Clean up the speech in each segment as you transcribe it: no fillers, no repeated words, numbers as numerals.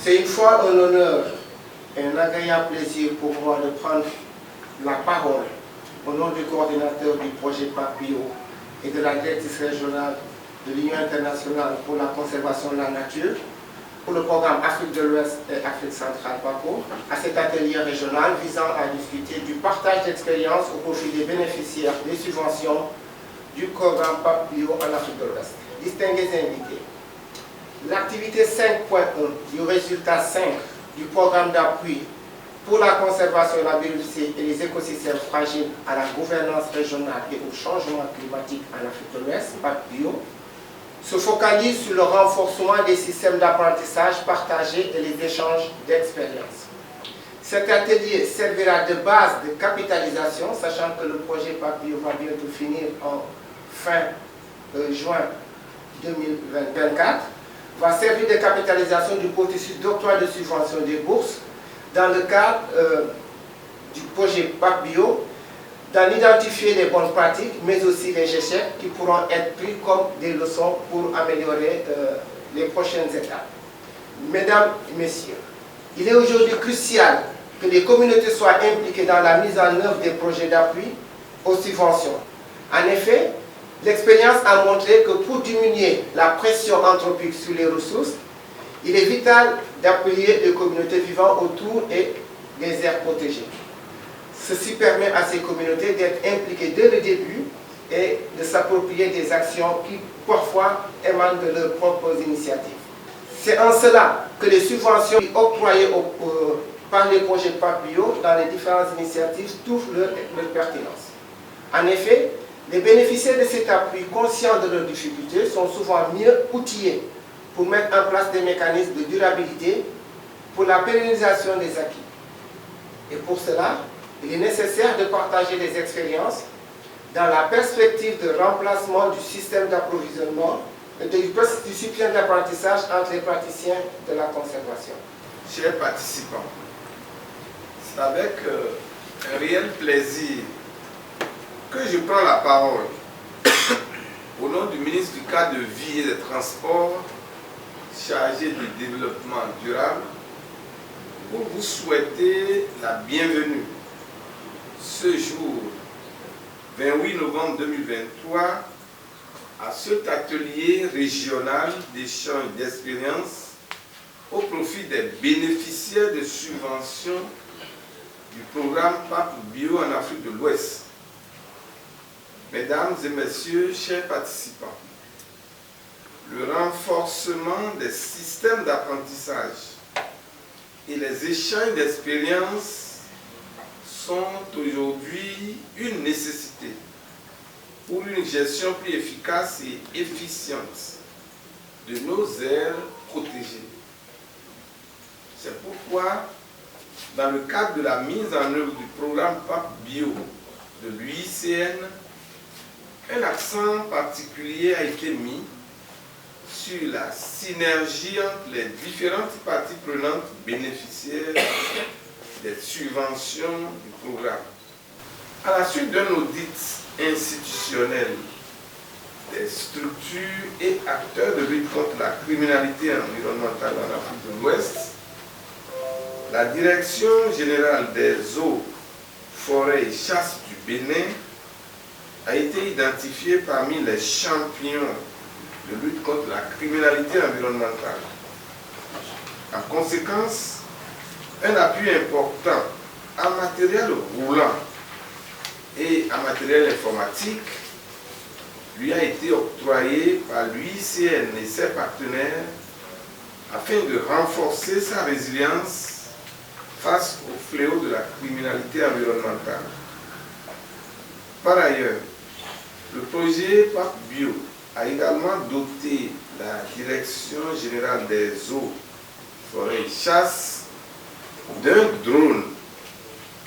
C'est une fois un honneur et un agréable plaisir pour moi de prendre la parole au nom du coordinateur du projet PAPBio et de la directrice régionale de l'Union internationale pour la conservation de la nature pour le programme Afrique de l'Ouest et Afrique centrale PACO à cet atelier régional visant à discuter du partage d'expériences au profit des bénéficiaires des subventions du programme PAPBio en Afrique de l'Ouest. Distingués invités, l'activité 5.1 du résultat 5 du programme d'appui pour la conservation de la biodiversité et les écosystèmes fragiles à la gouvernance régionale et au changement climatique en Afrique de l'Ouest, PAPBio, se focalise sur le renforcement des systèmes d'apprentissage partagés et les échanges d'expériences. Cet atelier servira de base de capitalisation, sachant que le projet PAPBio va bientôt finir en fin juin 2024, va servir de capitalisation du processus d'octroi de subvention des bourses dans le cadre du projet PAPBio, d'en identifier les bonnes pratiques, mais aussi les échecs qui pourront être pris comme des leçons pour améliorer les prochaines étapes. Mesdames et messieurs, il est aujourd'hui crucial que les communautés soient impliquées dans la mise en œuvre des projets d'appui aux subventions. En effet, l'expérience a montré que pour diminuer la pression anthropique sur les ressources, il est vital d'appuyer les communautés vivant autour et des aires protégées. Ceci permet à ces communautés d'être impliquées dès le début et de s'approprier des actions qui parfois émanent de leurs propres initiatives. C'est en cela que les subventions octroyées par les projets PAPBio dans les différentes initiatives trouvent leur pertinence. En effet, les bénéficiaires de cet appui, conscients de leurs difficultés, sont souvent mieux outillés pour mettre en place des mécanismes de durabilité pour la pérennisation des acquis. Et pour cela, il est nécessaire de partager les expériences dans la perspective de remplacement du système d'approvisionnement et du système d'apprentissage entre les praticiens de la conservation. Chers participants, c'est avec un réel plaisir que je prends la parole au nom du ministre du Cadre de Vie et des Transports chargé du développement durable pour vous souhaiter la bienvenue ce jour 28 novembre 2023 à cet atelier régional d'échange d'expériences au profit des bénéficiaires de subventions du programme PAPBio en Afrique de l'Ouest. Mesdames et messieurs, chers participants, le renforcement des systèmes d'apprentissage et les échanges d'expériences sont aujourd'hui une nécessité pour une gestion plus efficace et efficiente de nos aires protégées. C'est pourquoi, dans le cadre de la mise en œuvre du programme PAPBio de l'UICN, un accent particulier a été mis sur la synergie entre les différentes parties prenantes bénéficiaires des subventions du programme. À la suite d'un audit institutionnel des structures et acteurs de lutte contre la criminalité environnementale en Afrique de l'Ouest, la Direction générale des eaux, forêts et chasses du Bénin a été identifiée parmi les champions de lutte contre la criminalité environnementale. En conséquence, un appui important en matériel roulant et en matériel informatique lui a été octroyé par l'UICN et ses partenaires afin de renforcer sa résilience face au fléau de la criminalité environnementale. Par ailleurs, le projet PAPBio a également doté la Direction générale des eaux, forêts et chasses d'un drone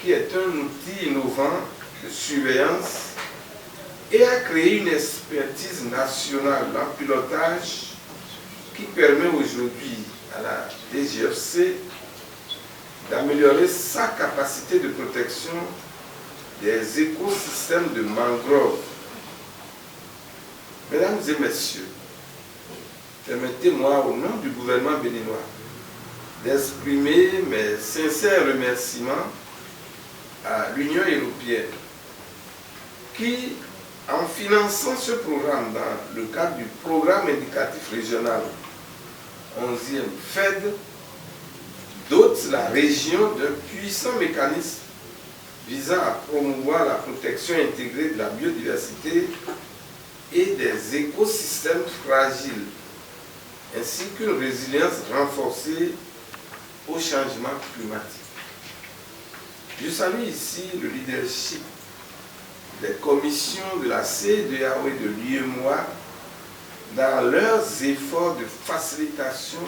qui est un outil innovant de surveillance et a créé une expertise nationale en pilotage qui permet aujourd'hui à la DGFC d'améliorer sa capacité de protection des écosystèmes de mangroves. Mesdames et messieurs, permettez-moi au nom du gouvernement béninois d'exprimer mes sincères remerciements à l'Union européenne qui, en finançant ce programme dans le cadre du programme indicatif régional 11e FED, dote la région d'un puissant mécanisme visant à promouvoir la protection intégrée de la biodiversité et des écosystèmes fragiles, ainsi qu'une résilience renforcée au changement climatique. Je salue ici le leadership des commissions de la CEDEAO et de l'UEMOA dans leurs efforts de facilitation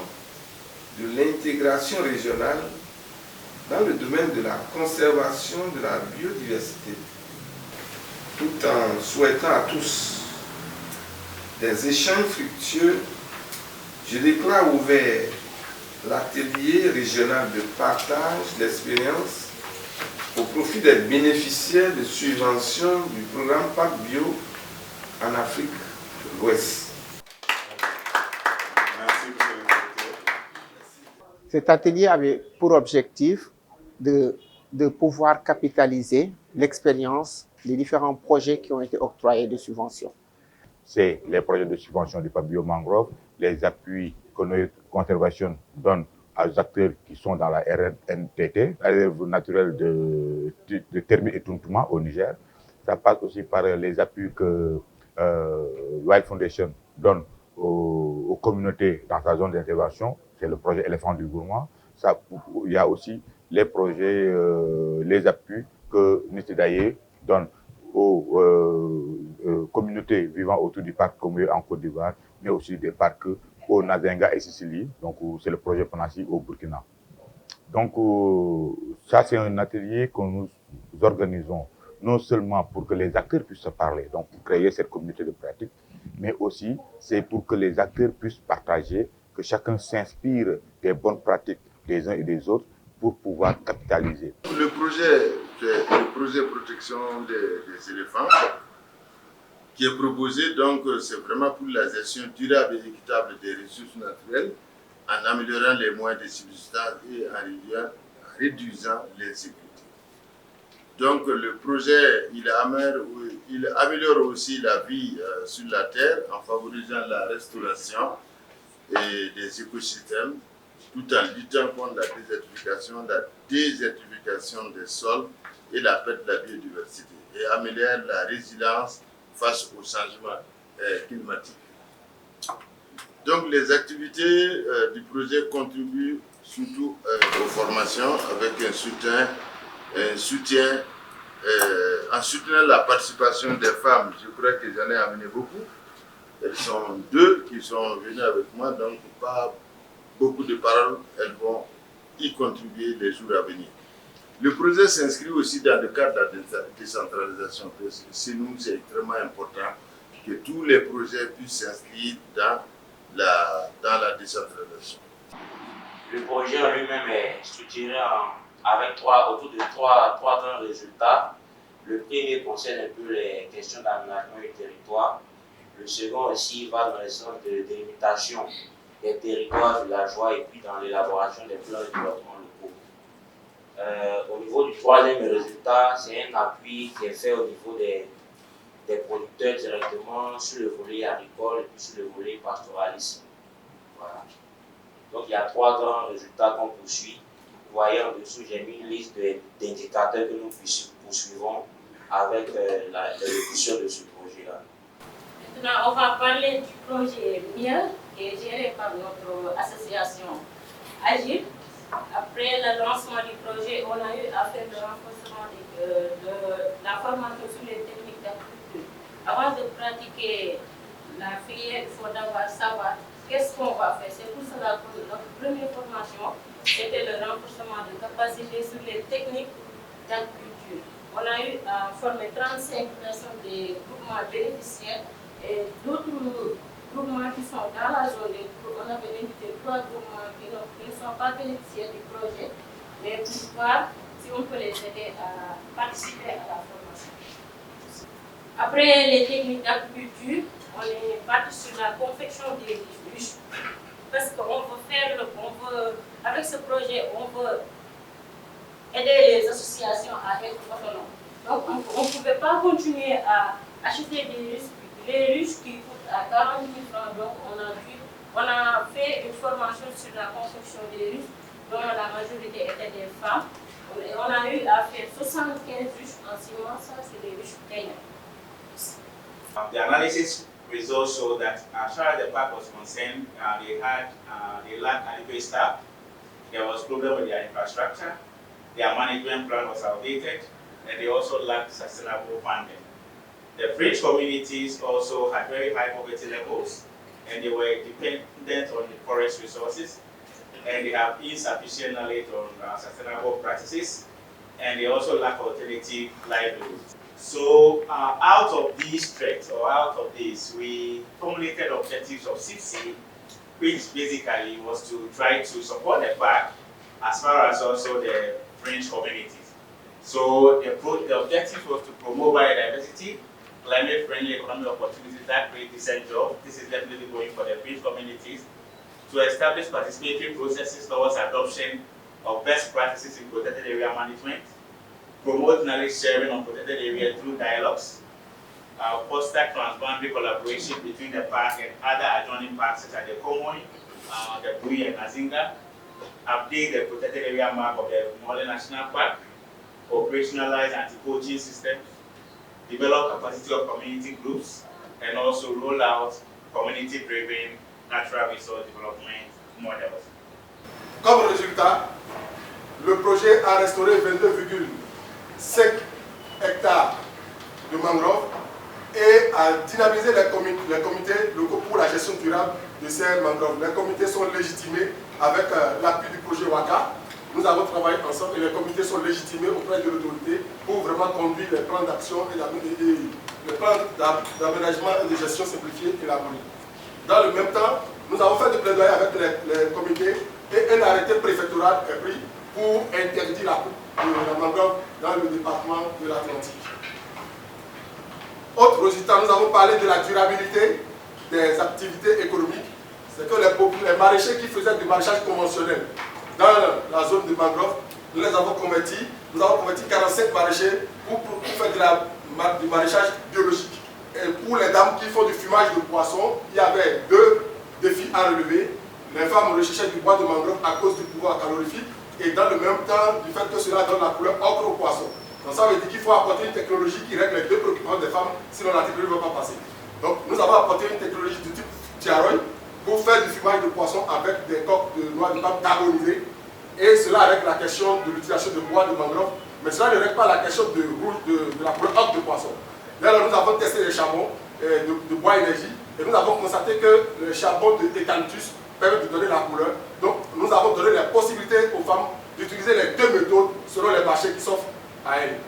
de l'intégration régionale dans le domaine de la conservation de la biodiversité, tout en souhaitant à tous des échanges fructueux. Je déclare ouvert l'atelier régional de partage d'expériences au profit des bénéficiaires de subventions du programme PAC Bio en Afrique de l'Ouest. Cet atelier avait pour objectif de pouvoir capitaliser l'expérience des différents projets qui ont été octroyés de subventions. C'est les projets de subvention du PAC Bio Mangrove, les appuis que notre conservation donne aux acteurs qui sont dans la RNTT, la réserve naturelle de Termi et Tuntouma au Niger. Ça passe aussi par les appuis que Wild Foundation donne aux communautés dans sa zone d'intervention. C'est le projet Éléphant du Gourmand. Il y a aussi les projets, les appuis que Nitidaye donne aux communautés vivant autour du parc Komoyo en Côte d'Ivoire, mais aussi des parcs au Nazenga et Sicile. Donc, c'est le projet Panassi au Burkina. Donc, ça, c'est un atelier que nous organisons non seulement pour que les acteurs puissent se parler, donc pour créer cette communauté de pratique, mais aussi c'est pour que les acteurs puissent partager, que chacun s'inspire des bonnes pratiques des uns et des autres pour pouvoir capitaliser. Le projet, c'est le projet protection des éléphants qui est proposé, donc c'est vraiment pour la gestion durable et équitable des ressources naturelles en améliorant les moyens de subsistance et en réduisant l'insécurité. Donc le projet, il améliore aussi la vie sur la terre en favorisant la restauration des écosystèmes tout en luttant contre la désertification des sols et la perte de la biodiversité et améliore la résilience face au changement climatique. Donc les activités du projet contribuent surtout aux formations avec un soutien en soutenant la participation des femmes. Je crois que j'en ai amené beaucoup. Elles sont 2 qui sont venues avec moi, donc pas beaucoup de paroles, elles vont y contribuer les jours à venir. Le projet s'inscrit aussi dans le cadre de la décentralisation. Chez nous, c'est extrêmement important que tous les projets puissent s'inscrire dans la décentralisation. Le projet en lui-même est structuré autour de trois grands résultats. Le premier concerne un peu les questions d'aménagement du territoire. Le second aussi va dans le sens de délimitation des territoires villageois et puis dans l'élaboration des plans de développement locaux. Au niveau du troisième résultat, c'est un appui qui est fait au niveau des producteurs directement sur le volet agricole et puis sur le volet pastoralisme. Voilà. Donc il y a 3 grands résultats qu'on poursuit. Vous voyez en dessous, j'ai mis une liste d'indicateurs que nous poursuivons avec l'exécution de ce projet-là. Maintenant, on va parler du projet MIEL qui est géré par notre association Agile. Après le lancement du projet, on a eu à faire le renforcement de la formation sur les techniques d'agriculture. Avant de pratiquer la filière, il faut d'abord savoir qu'est-ce qu'on va faire. C'est pour cela que notre première formation, c'était le renforcement de capacité sur les techniques d'agriculture. On a eu à former 35 personnes des groupements bénéficiaires et d'autres groupements qui sont dans la zone, on avait invité 3 groupements qui ne sont pas bénéficiaires du projet, mais pour voir si on peut les aider à participer à la formation. Après les techniques d'agriculture, on est parti sur la confection des ruches, parce qu'on veut faire avec ce projet, on veut aider les associations à être autonomes. Donc on ne pouvait pas continuer à acheter les ruches qui coûtent à 40 000 francs. Donc on a fait une formation sur la construction des ruches, dont la majorité étaient des femmes. On a eu à faire 75 ruches en 6 mois, ça c'est des ruches kenyans. The analysis results show that as far as the park was concerned, they lacked adequate staff. There was problem with their infrastructure. Their management plan was outdated, and they also lacked sustainable funding. The fringe communities also had very high poverty levels, and they were dependent on the forest resources, and they have insufficient knowledge on sustainable practices, and they also lack alternative livelihoods. So out of these threats, or out of this, we formulated objectives of CIPC, which basically was to try to support the park as far as also the fringe communities. So the objective was to promote biodiversity, climate-friendly economic opportunities that create decent jobs. This is definitely going for the fringe communities. To establish participatory processes towards adoption of best practices in protected area management, promote knowledge sharing on protected areas through dialogues, foster transboundary collaboration between the park and other adjoining parks such as the Komoi, the Bui and Azinga, update the protected area map of the Mole National Park, operationalize anti-poaching systems, develop capacity of community groups, and also roll out community-driven natural resource development models. Comme résultat, le projet a restauré 22,5 hectares de mangroves et a dynamisé les comités locaux pour la gestion durable de ces mangroves. Les comités sont légitimés avec l'appui du projet WACA. Nous avons travaillé ensemble et les comités sont légitimés auprès de l'autorité pour vraiment conduire les plans d'action et les plans d'aménagement et de gestion simplifiés et élaborés. Dans le même temps, nous avons fait des plaidoyers avec les comités et un arrêté préfectoral est pris pour interdire la coupe de la mangrove dans le département de l'Atlantique. Autre résultat, nous avons parlé de la durabilité des activités économiques. C'est que les maraîchers qui faisaient du maraîchage conventionnel dans la zone de mangrove, nous les avons convertis. Nous avons converti 45 maraîchers pour faire du maraîchage biologique. Et pour les dames qui font du fumage de poissons, il y avait 2 défis à relever. Les femmes recherchaient du bois de mangrove à cause du pouvoir calorifique et dans le même temps du fait que cela donne la couleur ocre au poisson. Donc ça veut dire qu'il faut apporter une technologie qui règle les 2 préoccupations des femmes, sinon la technologie ne va pas passer. Donc nous avons apporté une technologie du type tiaroy pour faire du fumage de poisson avec des coques de noix de palme carbonisées. Et cela règle la question de l'utilisation de bois de mangrove, mais cela ne règle pas la question de la couleur ocre de poisson. Là, nous avons testé les charbons de bois énergie et nous avons constaté que le charbon d'eucalyptus permet de donner la couleur. Donc nous avons donné la possibilité aux femmes d'utiliser les 2 méthodes selon les marchés qui s'offrent à elles.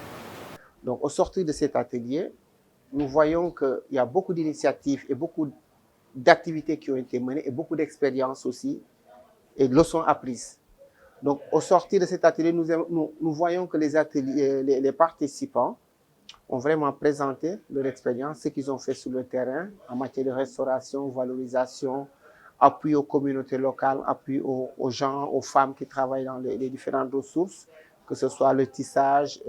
Donc au sortir de cet atelier, nous voyons qu'il y a beaucoup d'initiatives et beaucoup d'activités qui ont été menées et beaucoup d'expériences aussi et de leçons apprises. Donc au sortir de cet atelier, nous voyons que les participants ont vraiment présenté leur expérience, ce qu'ils ont fait sur le terrain en matière de restauration, valorisation, appui aux communautés locales, appui aux gens, aux femmes qui travaillent dans les différentes ressources, que ce soit le tissage,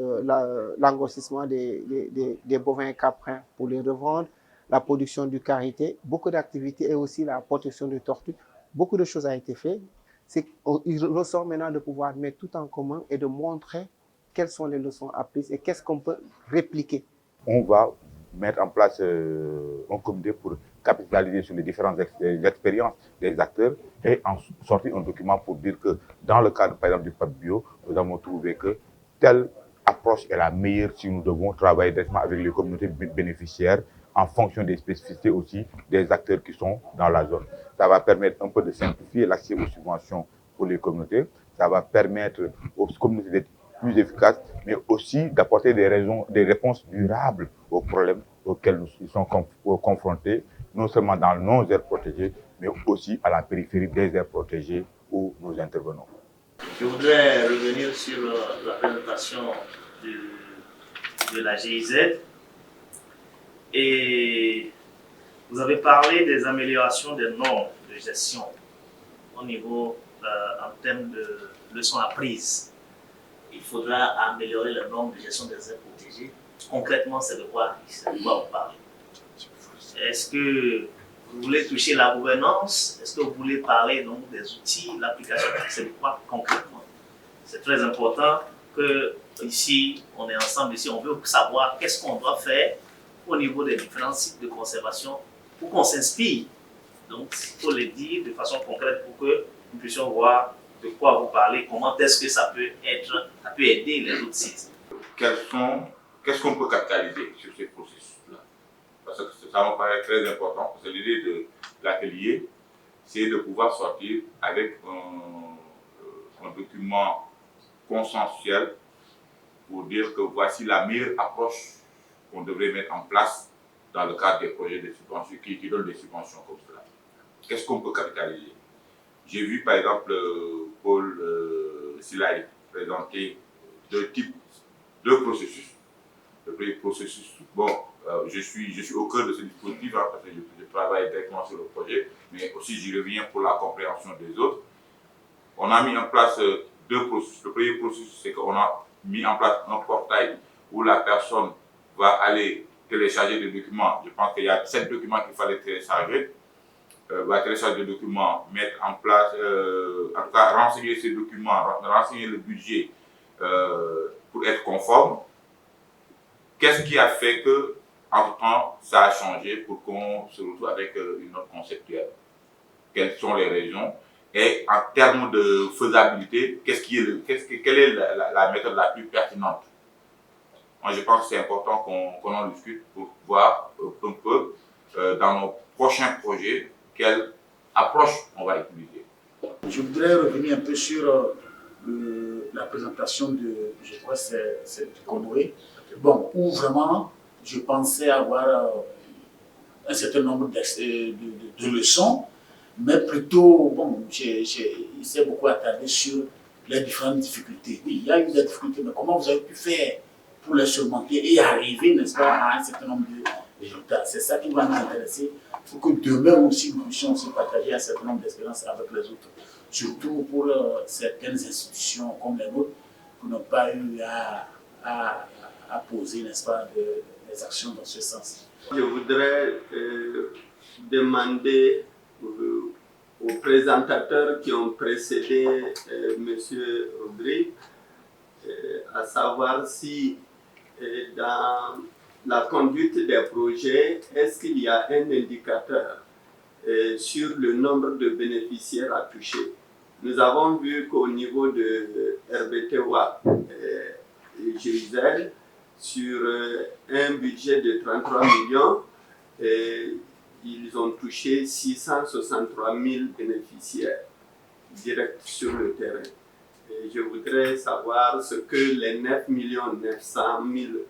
l'engrossissement des bovins caprins pour les revendre, la production du karité, beaucoup d'activités et aussi la protection des tortues. Beaucoup de choses ont été faites. Il ressort maintenant de pouvoir mettre tout en commun et de montrer quelles sont les leçons apprises et qu'est-ce qu'on peut répliquer. On va mettre en place un comité pour capitaliser sur les différentes expériences des acteurs et en sortir un document pour dire que dans le cadre, par exemple, du PAP Bio, nous avons trouvé que telle approche est la meilleure si nous devons travailler directement avec les communautés bénéficiaires en fonction des spécificités aussi des acteurs qui sont dans la zone. Ça va permettre un peu de simplifier l'accès aux subventions pour les communautés. Ça va permettre aux communautés d'être plus efficaces, mais aussi d'apporter des réponses durables aux problèmes auxquels ils sont confrontés non seulement dans nos aires protégées, mais aussi à la périphérie des aires protégées où nous intervenons. Je voudrais revenir sur la présentation de la GIZ. Et vous avez parlé des améliorations des normes de gestion au niveau, en termes de leçons apprises. Il faudra améliorer les normes de gestion des aires protégées. Concrètement, c'est de quoi on parle. Est-ce que vous voulez toucher la gouvernance? Est-ce que vous voulez parler donc des outils, l'application? C'est de quoi concrètement? C'est très important que ici, on est ensemble ici, on veut savoir qu'est-ce qu'on doit faire au niveau des différents sites de conservation pour qu'on s'inspire. Donc, il faut le dire de façon concrète pour que nous puissions voir de quoi vous parlez, comment est-ce que ça peut aider les autres sites. Qu'est-ce qu'on peut capitaliser sur ces processus-là? Parce que ça me paraît très important, parce que l'idée de l'atelier, c'est de pouvoir sortir avec un document consensuel pour dire que voici la meilleure approche qu'on devrait mettre en place dans le cadre des projets de subvention qui donnent des subventions comme cela. Qu'est-ce qu'on peut capitaliser? J'ai vu par exemple Paul Silaï présenter deux processus. Le premier processus, je suis au cœur de ce dispositif parce que je travaille directement sur le projet, mais aussi j'y reviens pour la compréhension des autres. On a mis en place deux processus. Le premier processus, c'est qu'on a mis en place un portail où la personne va aller télécharger des documents. Je pense qu'il y a 7 documents qu'il fallait télécharger. Va télécharger des documents, mettre en place, en tout cas renseigner ces documents, renseigner le budget pour être conforme. Qu'est-ce qui a fait que, entre-temps, ça a changé pour qu'on se retrouve avec une note conceptuelle? Quelles sont les raisons? Et en termes de faisabilité, quelle est la méthode la plus pertinente? Moi, je pense que c'est important qu'on en discute pour voir un peu dans nos prochains projets quelle approche on va utiliser. Je voudrais revenir un peu sur la présentation je crois que c'est du Comoé. Bon, où vraiment je pensais avoir un certain nombre de leçons, mais plutôt, bon, il s'est beaucoup attardé sur les différentes difficultés. Oui, il y a eu des difficultés, mais comment vous avez pu faire pour les surmonter et arriver, n'est-ce pas, à un certain nombre de résultats? C'est ça qui va nous intéresser, pour que demain aussi nous puissions aussi partager un certain nombre d'expériences avec les autres, surtout pour certaines institutions comme les nôtres, qui n'ont pas eu à poser, n'est-ce pas, des actions dans ce sens. Je voudrais demander aux présentateurs qui ont précédé M. Rodrigue, à savoir si dans la conduite des projets, est-ce qu'il y a un indicateur sur le nombre de bénéficiaires à toucher? Nous avons vu qu'au niveau de RBTWA et GIZ, sur un budget de 33 millions, ils ont touché 663 000 bénéficiaires directs sur le terrain. Et je voudrais savoir ce que les 9 900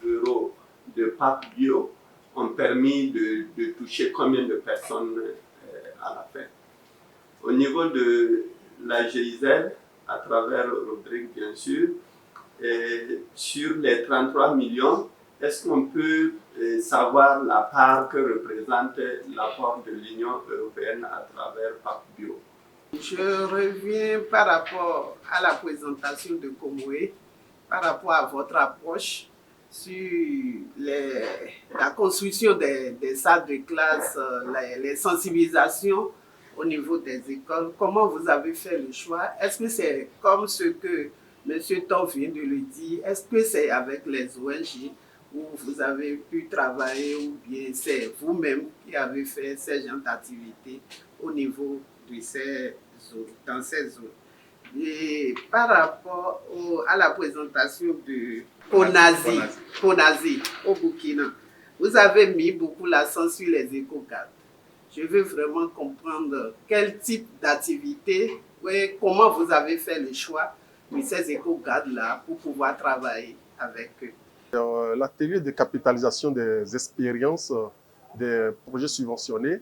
000 € de PAP Bio ont permis de toucher combien de personnes à la fin. Au niveau de la GIZ, à travers Rodrigue bien sûr, sur les 33 millions, est-ce qu'on peut savoir la part que représente l'apport de l'Union européenne à travers PAP Bio? Je reviens par rapport à la présentation de Comoé, par rapport à votre approche sur la construction des salles de classe, les sensibilisations au niveau des écoles. Comment vous avez fait le choix? Est-ce que c'est comme ce que M. Toff vient de le dire? Est-ce que c'est avec les ONG où vous avez pu travailler ou bien c'est vous-même qui avez fait ces genres d'activités au niveau de ces zones, dans ces zones? Et par rapport à la présentation de Konazi au Burkina, vous avez mis beaucoup l'accent sur les éco-gardes. Je veux vraiment comprendre quel type d'activité, comment vous avez fait le choix de ces éco-gardes-là pour pouvoir travailler avec eux. L'atelier de capitalisation des expériences des projets subventionnés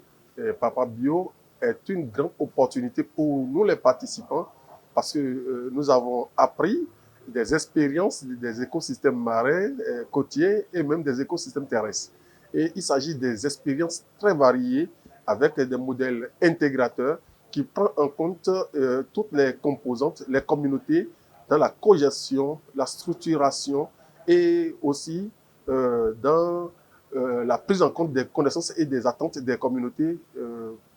Papa Bio est une grande opportunité pour nous les participants parce que nous avons appris des expériences des écosystèmes marins, côtiers et même des écosystèmes terrestres. Et il s'agit des expériences très variées avec des modèles intégrateurs qui prennent en compte toutes les composantes, les communautés dans la cogestion, la structuration et aussi dans la prise en compte des connaissances et des attentes des communautés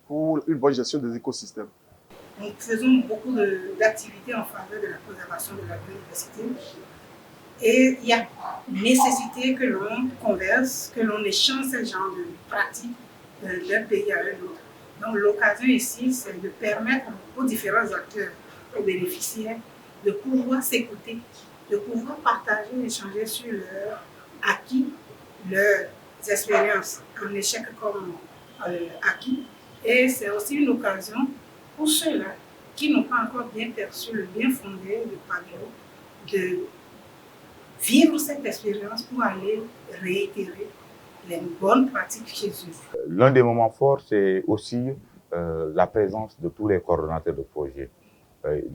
pour une bonne gestion des écosystèmes. Nous faisons beaucoup d'activités en faveur de la préservation de la biodiversité et il y a nécessité que l'on converse, que l'on échange ce genre de pratiques d'un pays à un autre. Donc l'occasion ici, c'est de permettre aux différents acteurs, aux bénéficiaires, de pouvoir s'écouter, de pouvoir partager, échanger sur leurs acquis, leurs expériences en échec comme acquis. Et c'est aussi une occasion pour ceux-là qui n'ont pas encore bien perçu le bien fondé de Pabio, de vivre cette expérience pour aller réitérer les bonnes pratiques chez eux. L'un des moments forts, c'est aussi la présence de tous les coordonnateurs de projet.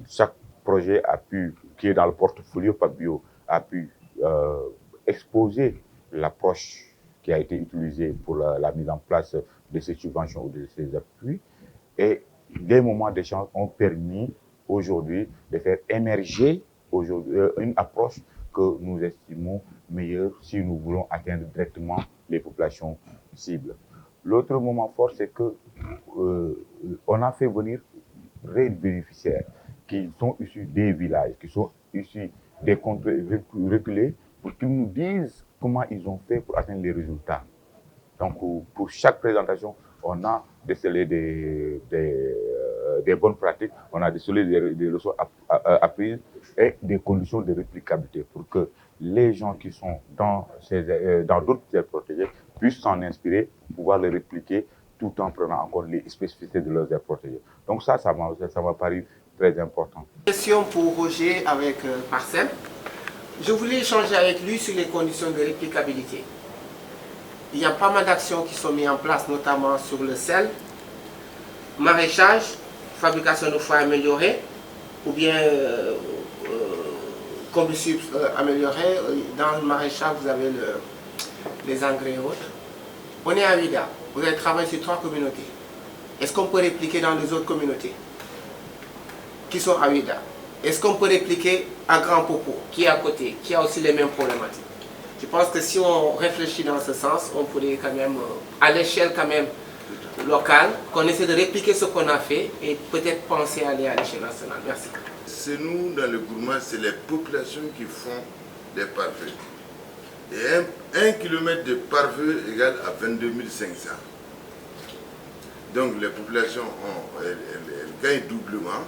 Chaque projet qui est dans le portfolio Pabio, a pu exposer l'approche qui a été utilisée pour la mise en place de ces subventions ou de ces appuis. Et des moments d'échange ont permis aujourd'hui de faire émerger une approche que nous estimons meilleure si nous voulons atteindre directement les populations cibles. L'autre moment fort, c'est qu'on a fait venir des bénéficiaires qui sont issus des villages, qui sont issus des contrées reculés, pour qu'ils nous disent comment ils ont fait pour atteindre les résultats. Donc, pour chaque présentation, on a décelé des bonnes pratiques, on a décelé des leçons apprises et des conditions de réplicabilité pour que les gens qui sont dans d'autres terres protégées puissent s'en inspirer, pouvoir les répliquer tout en prenant en compte les spécificités de leurs aires protégées. Donc ça m'a paru très important. Question pour Roger avec Marcel. Je voulais échanger avec lui sur les conditions de réplicabilité. Il y a pas mal d'actions qui sont mises en place, notamment sur le sel, maraîchage, fabrication de foie améliorée, ou bien combustible amélioré. Dans le maraîchage, vous avez les engrais et autres. On est à Ouidah. Vous avez travaillé sur 3 communautés. Est-ce qu'on peut répliquer dans les autres communautés qui sont à Ouidah? Est-ce qu'on peut répliquer à Grand Popo, qui est à côté, qui a aussi les mêmes problématiques? Je pense que si on réfléchit dans ce sens, on pourrait quand même, à l'échelle quand même locale, qu'on essaie de répliquer ce qu'on a fait et peut-être penser à aller à l'échelle nationale. Merci. C'est nous, dans le gouvernement, c'est les populations qui font des pare-feux. Et 1 km de pare-feu égale à 22 500. Donc les populations elles gagnent doublement.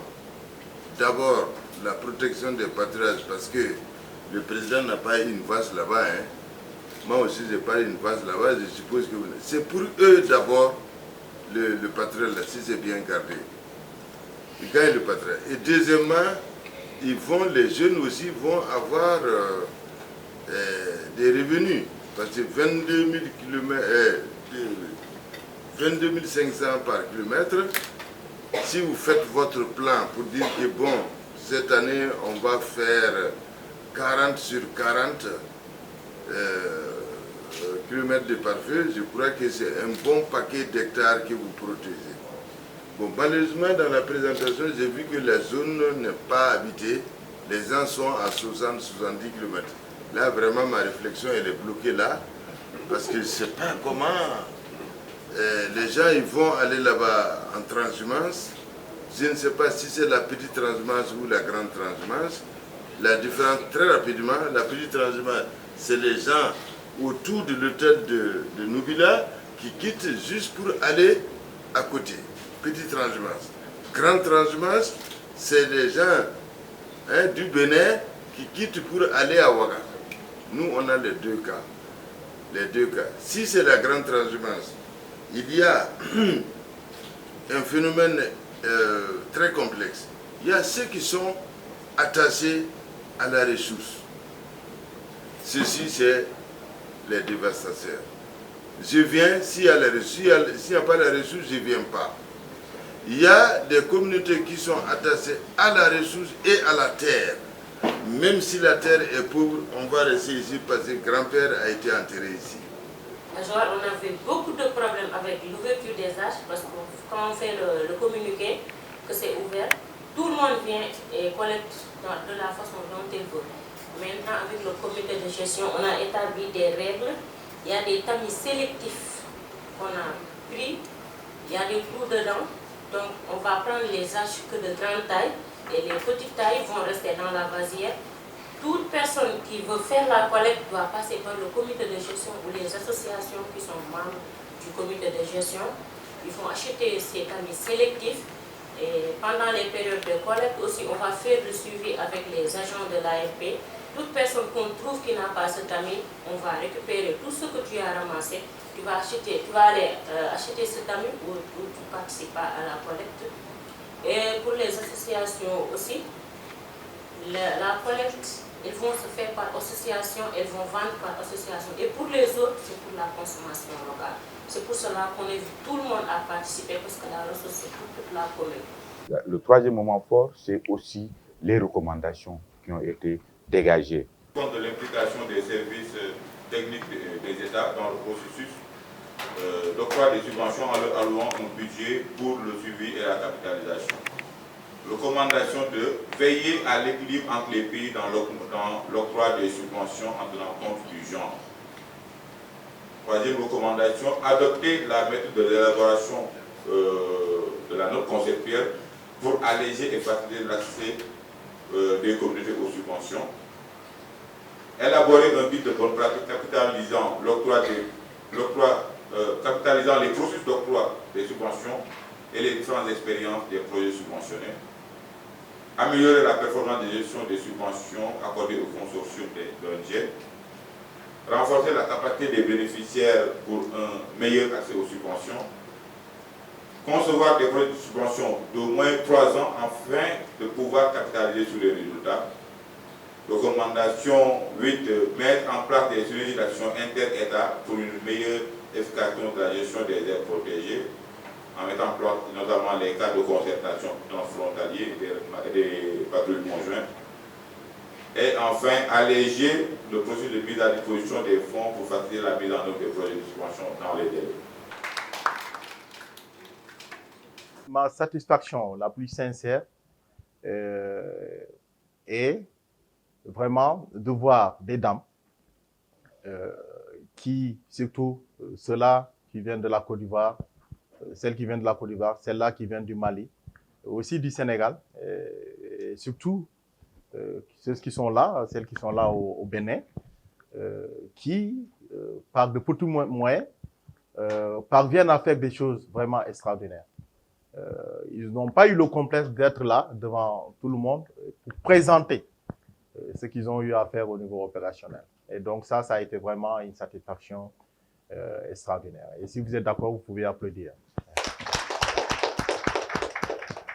D'abord, la protection des pâturages, parce que le président n'a pas une vache là-bas. Hein. Moi aussi, je n'ai pas une vache là-bas. Je suppose que c'est pour eux d'abord le pâturage, là, si c'est bien gardé. Ils gagnent le pâturage. Et deuxièmement, les jeunes aussi vont avoir des revenus. Parce que 22 500 par kilomètre, si vous faites votre plan pour dire que bon, cette année on va faire 40 sur 40 kilomètres de pare-feu, je crois que c'est un bon paquet d'hectares que vous protégez. Bon, malheureusement, dans la présentation, j'ai vu que la zone n'est pas habitée. Les gens sont à 60-70 km. Là, vraiment, ma réflexion, elle est bloquée là. Parce que je ne sais pas comment les gens ils vont aller là-bas en transhumance. Je ne sais pas si c'est la petite transhumance ou la grande transhumance. La différence, très rapidement, la petite transhumance, c'est les gens autour de l'hôtel de Noubila qui quittent juste pour aller à côté. Petite transhumance. Grande transhumance, c'est les gens du Bénin qui quittent pour aller à Ouaga. Nous, on a les deux cas. Les deux cas. Si c'est la grande transhumance, il y a un phénomène très complexe. Il y a ceux qui sont attachés à la ressource. Ceci, c'est les dévastateurs. je viens, s'il n'y a pas les ressources, je ne viens pas. Il y a des communautés qui sont attachées à la ressource et à la terre. Même si la terre est pauvre, on va rester ici parce que grand-père a été enterré ici. Genre, on avait beaucoup de problèmes avec l'ouverture des arches parce que quand on fait le communiqué, que c'est ouvert, tout le monde vient et collecte de la façon dont il veut. Maintenant, avec le comité de gestion, on a établi des règles. Il y a des tamis sélectifs qu'on a pris. Il y a des trous dedans. Donc, on va prendre les arches que de grande taille et les petites tailles vont rester dans la vasière. Toute personne qui veut faire la collecte doit passer par le comité de gestion ou les associations qui sont membres du comité de gestion. Ils vont acheter ces tamis sélectifs. Et pendant les périodes de collecte aussi, on va faire le suivi avec les agents de l'AFP. Toute personne qu'on trouve qui n'a pas ce tamis, on va récupérer tout ce que tu as ramassé. Tu vas aller acheter ce tamis ou tu participes à la collecte. Et pour les associations aussi, la collecte, ils vont se faire par association, elles vont vendre par association. Et pour les autres, c'est pour la consommation locale. C'est pour cela qu'on invite tout le monde à participer parce que la ressource, c'est pour toute la commune. Le troisième moment fort, c'est aussi les recommandations qui ont été dégagées. Compte de l'implication des services techniques des États dans le processus d'octroi des subventions en leur allouant un budget pour le suivi et la capitalisation. Recommandation de veiller à l'équilibre entre les pays dans l'octroi des subventions en tenant compte du genre. Troisième recommandation, adopter la méthode de l'élaboration de la note conceptuelle pour alléger et faciliter l'accès des communautés aux subventions. Élaborer un guide de bonne pratique capitalisant capitalisant les processus d'octroi des subventions et les différentes expériences des projets subventionnés. Améliorer la performance de gestion des subventions accordées aux consortiums d'ONG. Renforcer la capacité des bénéficiaires pour un meilleur accès aux subventions. Concevoir des projets de subvention d'au moins 3 ans afin de pouvoir capitaliser sur les résultats. Recommandation 8, mettre en place des synergies d'action inter-État pour une meilleure efficacité de la gestion des aires protégées, en mettant en place notamment les cas de concertation transfrontaliers et des patrouilles conjointes. Et enfin, alléger le processus de mise à disposition des fonds pour faciliter la mise en œuvre des projets de subvention dans les délais. Ma satisfaction la plus sincère est vraiment de voir des dames qui, surtout ceux-là qui viennent de la Côte d'Ivoire, celles qui viennent de la Côte d'Ivoire, celles-là qui viennent du Mali, aussi du Sénégal, et surtout celles qui sont là au Bénin, qui, par de petits moyens, parviennent à faire des choses vraiment extraordinaires. Ils n'ont pas eu le complexe d'être là devant tout le monde pour présenter ce qu'ils ont eu à faire au niveau opérationnel. Et donc ça a été vraiment une satisfaction extraordinaire. Et si vous êtes d'accord, vous pouvez applaudir.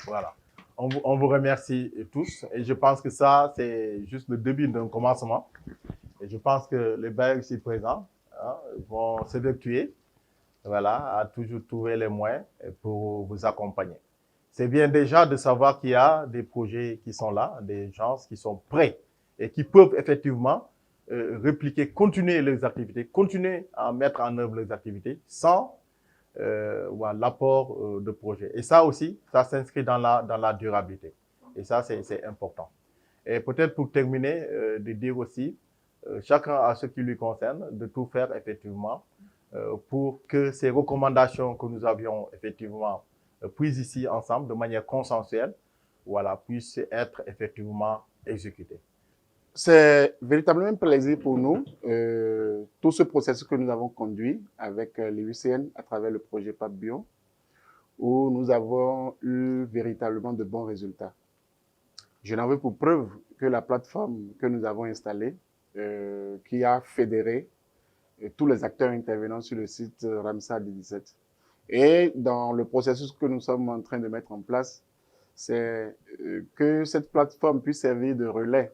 Voilà. On vous remercie tous. Et je pense que ça, c'est juste le début d'un commencement. Et je pense que les bailleurs ici présents vont s'évertuer, voilà, à toujours trouver les moyens pour vous accompagner. C'est bien déjà de savoir qu'il y a des projets qui sont là, des gens qui sont prêts et qui peuvent effectivement répliquer, continuer leurs activités, continuer à mettre en œuvre leurs activités sans l'apport de projets. Et ça aussi, ça s'inscrit dans la durabilité. Et ça, c'est important. Et peut-être pour terminer, de dire aussi, chacun a ce qui lui concerne, de tout faire effectivement pour que ces recommandations que nous avions effectivement prises ici ensemble de manière consensuelle, voilà, puissent être effectivement exécutées. C'est véritablement un plaisir pour nous, tout ce processus que nous avons conduit avec les UCN à travers le projet PAP Bio, où nous avons eu véritablement de bons résultats. Je n'en veux pour preuve que la plateforme que nous avons installée, qui a fédéré tous les acteurs intervenants sur le site Ramsar 17. Et dans le processus que nous sommes en train de mettre en place, c'est que cette plateforme puisse servir de relais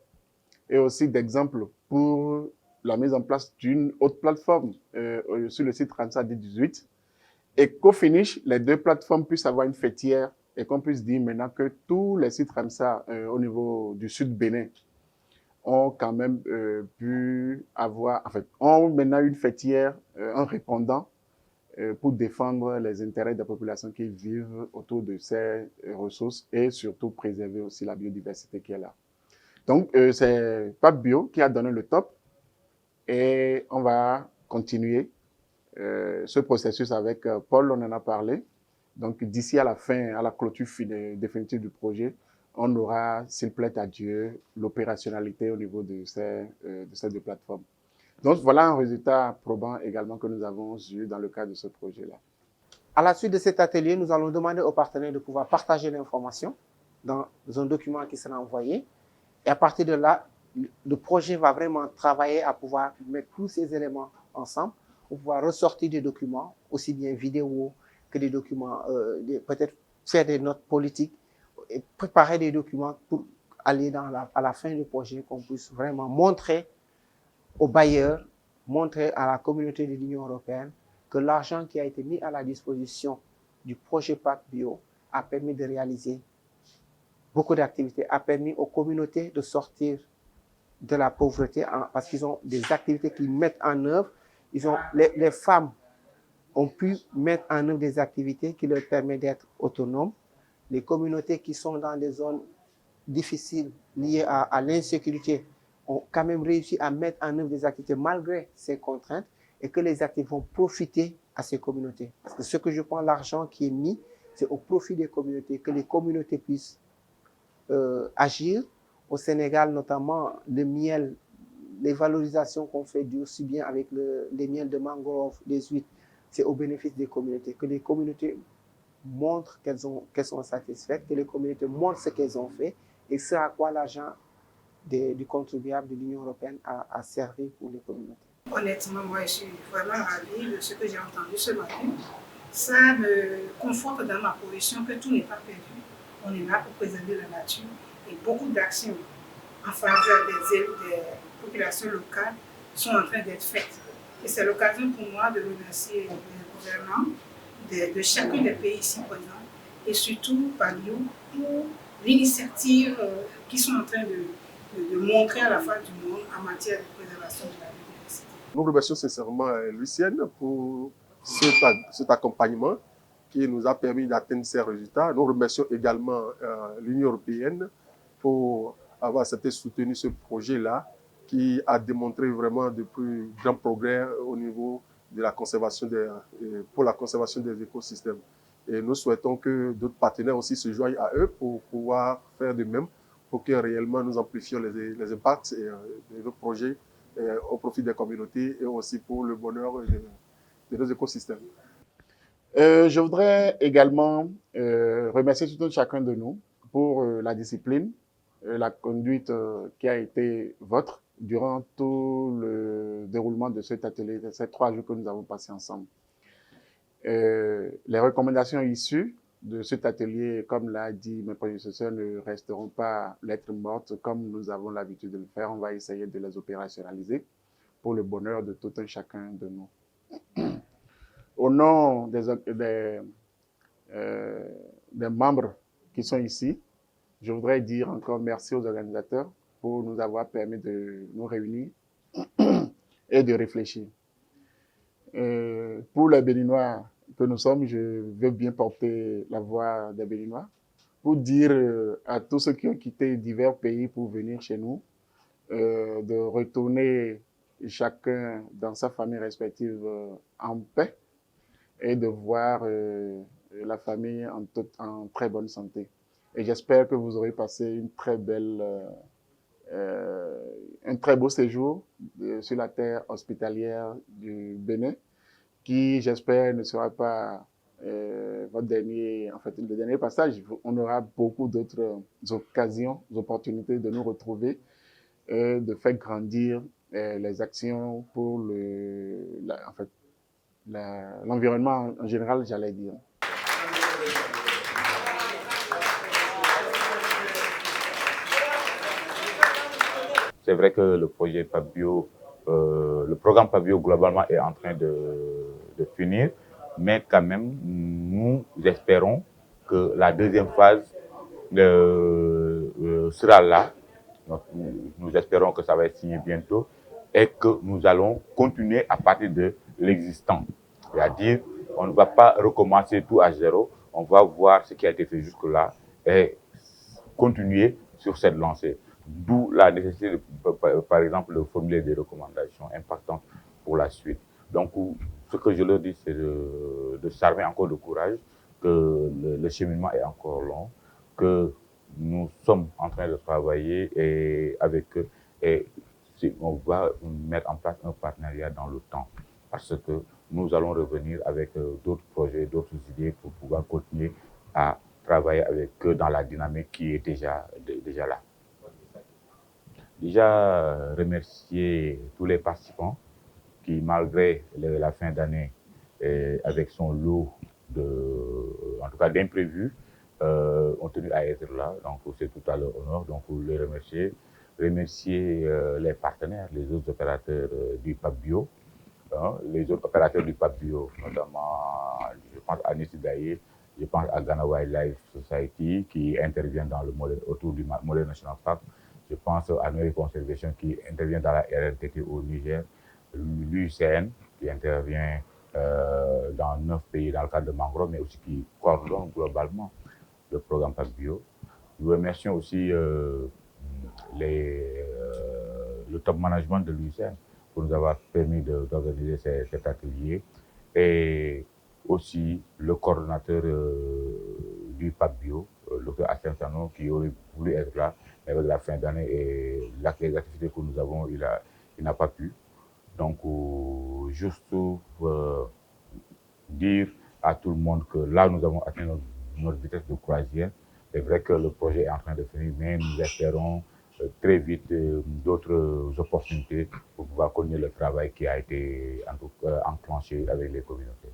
et aussi d'exemple pour la mise en place d'une autre plateforme sur le site Ramsar D18 et qu'au finish, les deux plateformes puissent avoir une fêtière et qu'on puisse dire maintenant que tous les sites Ramsar au niveau du sud Bénin ont quand même pu avoir, en fait, ont maintenant une fêtière, un répondant pour défendre les intérêts des populations qui vivent autour de ces ressources et surtout préserver aussi la biodiversité qui est là. Donc, c'est PAPBio qui a donné le top et on va continuer ce processus avec Paul, on en a parlé. Donc, d'ici à la fin, à la clôture définitive du projet, on aura, s'il plaît à Dieu, l'opérationnalité au niveau de ces deux plateformes. Donc, voilà un résultat probant également que nous avons eu dans le cadre de ce projet-là. À la suite de cet atelier, nous allons demander aux partenaires de pouvoir partager l'information dans un document qui sera envoyé. Et à partir de là, le projet va vraiment travailler à pouvoir mettre tous ces éléments ensemble pour pouvoir ressortir des documents, aussi bien vidéo que des documents, peut-être faire des notes politiques et préparer des documents pour aller à la fin du projet, qu'on puisse vraiment montrer aux bailleurs, montrer à la communauté de l'Union européenne que l'argent qui a été mis à la disposition du projet PAPBio a permis de réaliser beaucoup d'activités, a permis aux communautés de sortir de la pauvreté parce qu'ils ont des activités qu'ils mettent en œuvre. Les femmes ont pu mettre en œuvre des activités qui leur permettent d'être autonomes. Les communautés qui sont dans des zones difficiles liées à l'insécurité ont quand même réussi à mettre en œuvre des activités malgré ces contraintes et que les activités vont profiter à ces communautés. Parce que ce que je prends, l'argent qui est mis, c'est au profit des communautés, que les communautés puissent agir. Au Sénégal, notamment, le miel, les valorisations qu'on fait aussi bien avec les miels de mangrove, des huîtres, c'est au bénéfice des communautés. Que les communautés montrent qu'elles sont satisfaites, que les communautés montrent ce qu'elles ont fait et ce à quoi l'argent du contribuable de l'Union européenne a servi pour les communautés. Honnêtement, moi, je suis vraiment ravie de ce que j'ai entendu ce matin. Ça me conforte dans ma position que tout n'est pas perdu. On est là pour préserver la nature et beaucoup d'actions en faveur des populations locales sont en train d'être faites. Et c'est l'occasion pour moi de remercier les gouvernants de chacun des pays ici présents et surtout PAPBio pour l'initiative qu'ils sont en train de montrer à la face du monde en matière de préservation de la biodiversité. Nous remercions sincèrement Lucienne pour cet accompagnement qui nous a permis d'atteindre ces résultats. Nous remercions également l'Union européenne pour avoir soutenu ce projet-là qui a démontré vraiment de plus grands progrès au niveau de la conservation pour la conservation des écosystèmes. Et nous souhaitons que d'autres partenaires aussi se joignent à eux pour pouvoir faire de même, pour que réellement nous amplifions les impacts de nos projets au profit des communautés et aussi pour le bonheur de nos écosystèmes. Je voudrais également remercier tout un chacun de nous pour la discipline, la conduite qui a été vôtre durant tout le déroulement de cet atelier, de ces 3 jours que nous avons passés ensemble. Les recommandations issues de cet atelier, comme l'a dit mes prédécesseurs, ne resteront pas lettres mortes comme nous avons l'habitude de le faire. On va essayer de les opérationnaliser pour le bonheur de tout un chacun de nous. Au nom des membres qui sont ici, je voudrais dire encore merci aux organisateurs pour nous avoir permis de nous réunir et de réfléchir. Pour les Béninois que nous sommes, je veux bien porter la voix des Béninois pour dire à tous ceux qui ont quitté divers pays pour venir chez nous de retourner chacun dans sa famille respective en paix et de voir la famille en très bonne santé. Et j'espère que vous aurez passé un très beau séjour sur la terre hospitalière du Bénin, qui, j'espère, ne sera pas le dernier passage. On aura beaucoup d'autres opportunités de nous retrouver, de faire grandir les actions pour l'environnement en général, j'allais dire. C'est vrai que le projet PAPBio le programme Pavio globalement est en train de finir, mais quand même, nous espérons que la deuxième phase sera là. Donc, nous espérons que ça va être signé bientôt et que nous allons continuer à partir de l'existant. C'est-à-dire, on ne va pas recommencer tout à zéro, on va voir ce qui a été fait jusque-là et continuer sur cette lancée. D'où la nécessité, par exemple, de formuler des recommandations impactantes pour la suite. Donc, ce que je leur dis, c'est de s'armer encore de courage, que le cheminement est encore long, que nous sommes en train de travailler avec eux et on va mettre en place un partenariat dans le temps parce que nous allons revenir avec d'autres projets, d'autres idées pour pouvoir continuer à travailler avec eux dans la dynamique qui est déjà là. Déjà, remercier tous les participants qui, malgré la fin d'année, avec son lot en tout cas d'imprévus, ont tenu à être là. Donc, c'est tout à leur honneur. Donc, vous les remercier. Remercier les partenaires, les autres opérateurs du PAPBio, les autres opérateurs du PAPBio, notamment, je pense à Nisidaye, je pense à Ghana Wildlife Society qui intervient dans le modèle, autour du modèle National Park. Je pense à Noé Conservation qui intervient dans la RNTT au Niger, l'UCN qui intervient dans 9 pays dans le cadre de Mangrove, mais aussi qui coordonne globalement le programme PAPBio. Nous remercions aussi le top management de l'UCN pour nous avoir permis d'organiser cet atelier et aussi le coordonnateur du PAPBio, le Dr Assem Sano, qui aurait voulu être là, mais avec la fin d'année et les activités que nous avons, il n'a pas pu. Donc, juste dire à tout le monde que là, nous avons atteint notre vitesse de croisière. C'est vrai que le projet est en train de finir, mais nous espérons très vite d'autres opportunités pour pouvoir continuer le travail qui a été enclenché avec les communautés.